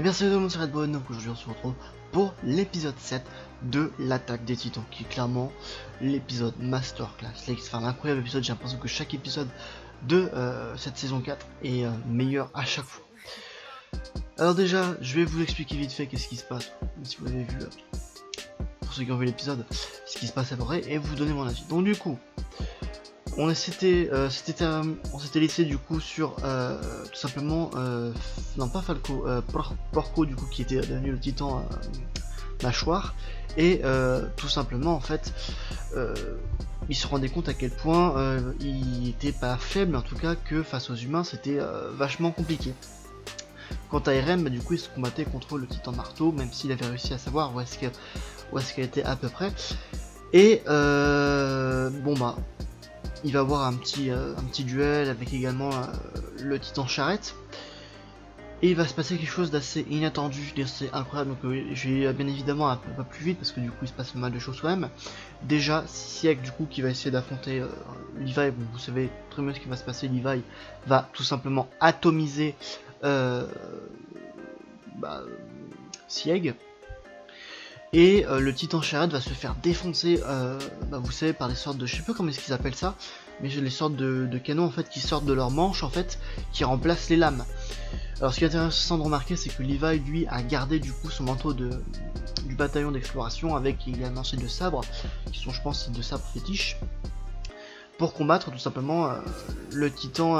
bien salut tout le monde, c'est Redbone, donc aujourd'hui on se retrouve pour l'épisode 7 de l'attaque des titans, qui est clairement l'épisode masterclass, enfin l'incroyable épisode. J'ai l'impression que chaque épisode de cette saison 4 est meilleur à chaque fois. Alors déjà, je vais vous expliquer vite fait qu'est-ce qui se passe, si vous avez vu, pour ceux qui ont vu l'épisode, ce qui se passe à peu près, et vous donner mon avis. Donc du coup, on s'était laissé du coup sur tout simplement non pas Falco, Porco du coup, qui était devenu le titan mâchoire, et tout simplement en fait il se rendait compte à quel point il était pas faible, mais en tout cas que face aux humains c'était vachement compliqué. Quant à Eren, bah, du coup il se combattait contre le titan marteau, même s'il avait réussi à savoir où est-ce qu'elle était à peu près, et bon bah il va avoir un petit duel avec également le titan charrette. Et il va se passer quelque chose d'assez inattendu, c'est incroyable. Donc je vais bien évidemment un peu plus vite parce que du coup il se passe pas mal de choses quand même. Déjà, Sieg du coup qui va essayer d'affronter Levi. Bon, vous savez très bien ce qui va se passer. Levi va tout simplement atomiser Sieg. Et le titan charrette va se faire défoncer, vous savez, par des sortes de, je sais pas comment est-ce qu'ils appellent ça, mais j'ai les sortes de canons en fait qui sortent de leurs manches en fait, qui remplacent les lames. Alors ce qui est intéressant de remarquer, c'est que Levi lui a gardé du coup son manteau du bataillon d'exploration avec également ses deux sabres, qui sont je pense ses deux sabres fétiches, pour combattre tout simplement le titan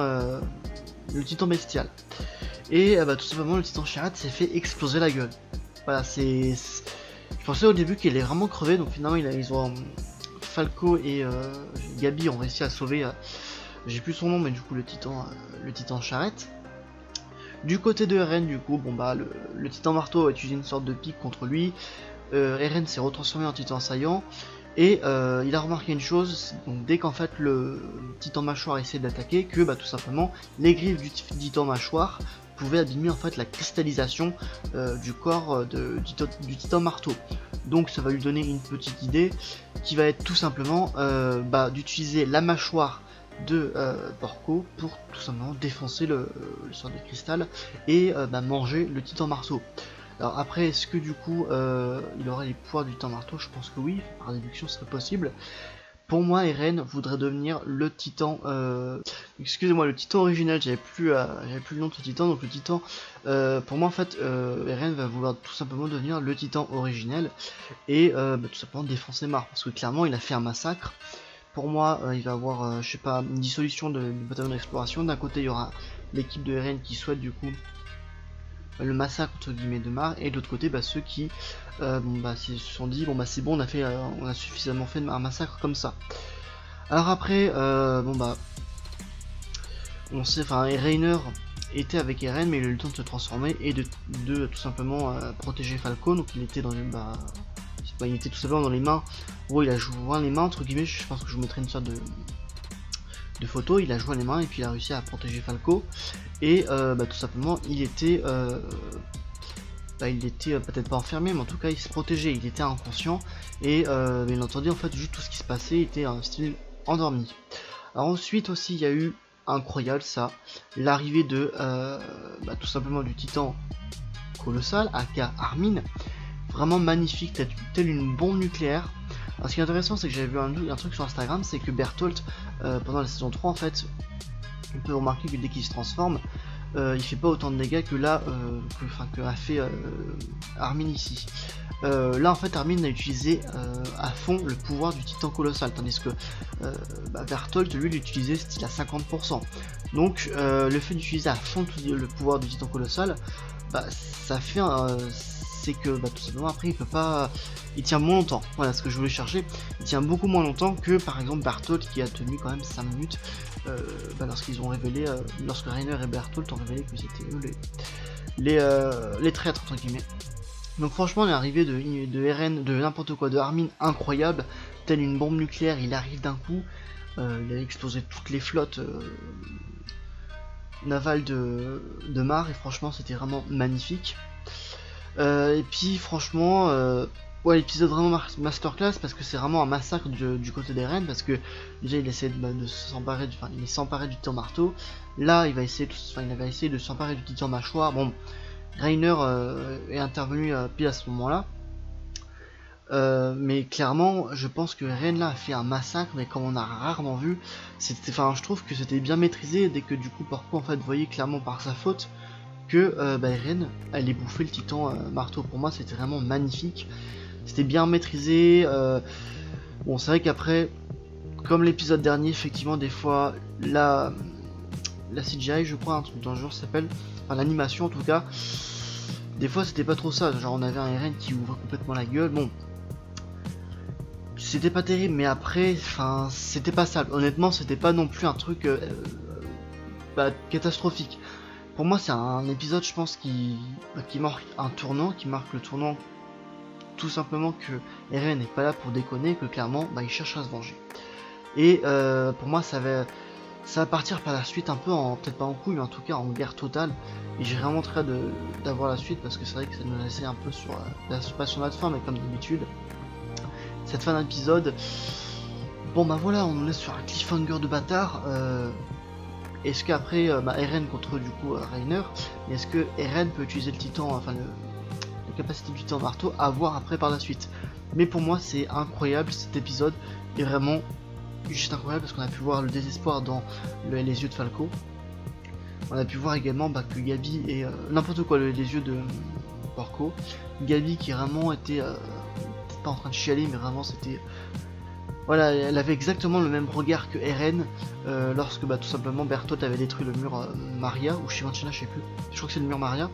bestial. Et tout simplement le titan charrette s'est fait exploser la gueule. Voilà, je pensais au début qu'il est vraiment crevé, donc finalement Falco et Gabi ont réussi à sauver, j'ai plus son nom, mais du coup le titan charrette. Du côté de Eren, du coup, le titan marteau a utilisé une sorte de pique contre lui. Eren s'est retransformé en titan assaillant, et il a remarqué une chose, donc dès qu'en fait le titan mâchoire essayait d'attaquer, que tout simplement les griffes du titan mâchoire pouvait abîmer en fait la cristallisation du corps du titan marteau. Donc ça va lui donner une petite idée qui va être tout simplement d'utiliser la mâchoire de Porco pour tout simplement défoncer le sort de cristal et manger le titan marteau. Alors après, est-ce que du coup il aurait les pouvoirs du titan marteau? Je pense que oui, par déduction ce serait possible. Pour moi, Eren voudrait devenir le titan, excusez-moi, le titan original, j'avais plus le nom de ce titan, donc le titan, pour moi en fait, Eren va vouloir tout simplement devenir le titan originel, et tout simplement défoncer Mars, parce que clairement il a fait un massacre. Pour moi, il va avoir, je sais pas, une dissolution du bataillon d'exploration. D'un côté, il y aura l'équipe de Eren qui souhaite du coup le massacre entre guillemets de Mar, et de l'autre côté ceux qui se sont dit c'est bon, on a suffisamment fait un massacre comme ça. Alors après on sait, Reiner était avec Eren, mais il a eu le temps de se transformer et de tout simplement protéger Falco. Donc il était dans il était tout simplement dans les mains, il a joint les mains entre guillemets, je pense que je vous mettrai une sorte de photo. Il a joint les mains et puis il a réussi à protéger Falco, et tout simplement il était peut-être pas enfermé, mais en tout cas il se protégeait, il était inconscient, et il entendait en fait juste tout ce qui se passait, il était un style endormi. Alors ensuite aussi il y a eu, incroyable ça, l'arrivée de tout simplement du titan colossal, aka Armin, vraiment magnifique, tel une bombe nucléaire. Alors ce qui est intéressant, c'est que j'avais vu un truc sur Instagram, c'est que Bertholdt pendant la saison 3 en fait, on peut remarquer que dès qu'il se transforme, il fait pas autant de dégâts que là que a fait Armin ici. Là en fait Armin a utilisé à fond le pouvoir du titan colossal, tandis que Bertholdt lui l'utilisait style à 50%. Donc le fait d'utiliser à fond le pouvoir du titan colossal, ça fait c'est que tout simplement après il tient moins longtemps. Voilà ce que je voulais chercher, il tient beaucoup moins longtemps que par exemple Bertholdt, qui a tenu quand même 5 minutes lorsqu'ils ont révélé, lorsque Reiner et Bertholdt ont révélé que c'était eux les traîtres entre guillemets. Donc franchement l'arrivée de Eren, de n'importe quoi, de Armin, incroyable, telle une bombe nucléaire, il arrive d'un coup, il a explosé toutes les flottes navales de Mar, et franchement c'était vraiment magnifique. Et puis franchement l'épisode vraiment masterclass, parce que c'est vraiment un massacre du côté des Rennes, parce que déjà il essaie de s'emparer il est s'emparer du titan marteau. Là il avait essayé de s'emparer du titan mâchoire. Bon, Reiner est intervenu pile à ce moment-là. Mais clairement, je pense que Eren là a fait un massacre, mais comme on a rarement vu, enfin, je trouve que c'était bien maîtrisé dès que du coup Porco en fait voyait clairement par sa faute que Eren allait bouffer le titan marteau. Pour moi, c'était vraiment magnifique, c'était bien maîtrisé. Bon, c'est vrai qu'après, comme l'épisode dernier, effectivement, des fois la CGI, je crois, un truc dans le genre s'appelle, enfin l'animation en tout cas. Des fois c'était pas trop ça, genre on avait un Eren qui ouvre complètement la gueule, bon c'était pas terrible, mais après, enfin c'était pas ça, honnêtement c'était pas non plus un truc catastrophique. Pour moi c'est un épisode je pense qui marque un tournant, qui marque le tournant tout simplement que Eren n'est pas là pour déconner, que clairement il cherche à se venger. Et pour moi ça va partir par la suite un peu en, peut-être pas en couille, mais en tout cas en guerre totale. Et j'ai vraiment très hâte d'avoir la suite parce que c'est vrai que ça nous a laissé un peu sur pas sur notre fin, mais comme d'habitude. Cette fin d'épisode, bon bah voilà, on nous laisse sur un cliffhanger de bâtard. Est-ce qu'après Eren contre du coup Reiner, est-ce que Eren peut utiliser le titan, enfin la capacité du titan marteau à voir après par la suite. Mais pour moi c'est incroyable, cet épisode est vraiment juste incroyable parce qu'on a pu voir le désespoir dans les yeux de Falco. On a pu voir également que Gabi et n'importe quoi, les yeux de Porco. Gabi qui vraiment était peut-être pas en train de chialer, mais vraiment c'était, voilà, elle avait exactement le même regard que Eren lorsque tout simplement Bertholdt avait détruit le mur Maria ou Shivanshina, je sais plus. Je crois que c'est le mur Maria.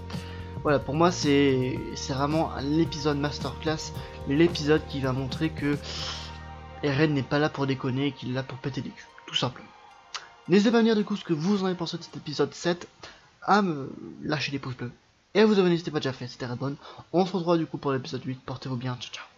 Voilà, pour moi c'est vraiment l'épisode masterclass, l'épisode qui va montrer que Eren n'est pas là pour déconner, qu'il est là pour péter des culs, tout simplement. N'hésitez pas à me dire du coup ce que vous en avez pensé de cet épisode 7, à me lâcher des pouces bleus, et à vous abonner si ce n'était pas déjà fait, c'était Redbone. On se retrouvera du coup pour l'épisode 8, portez-vous bien, ciao ciao.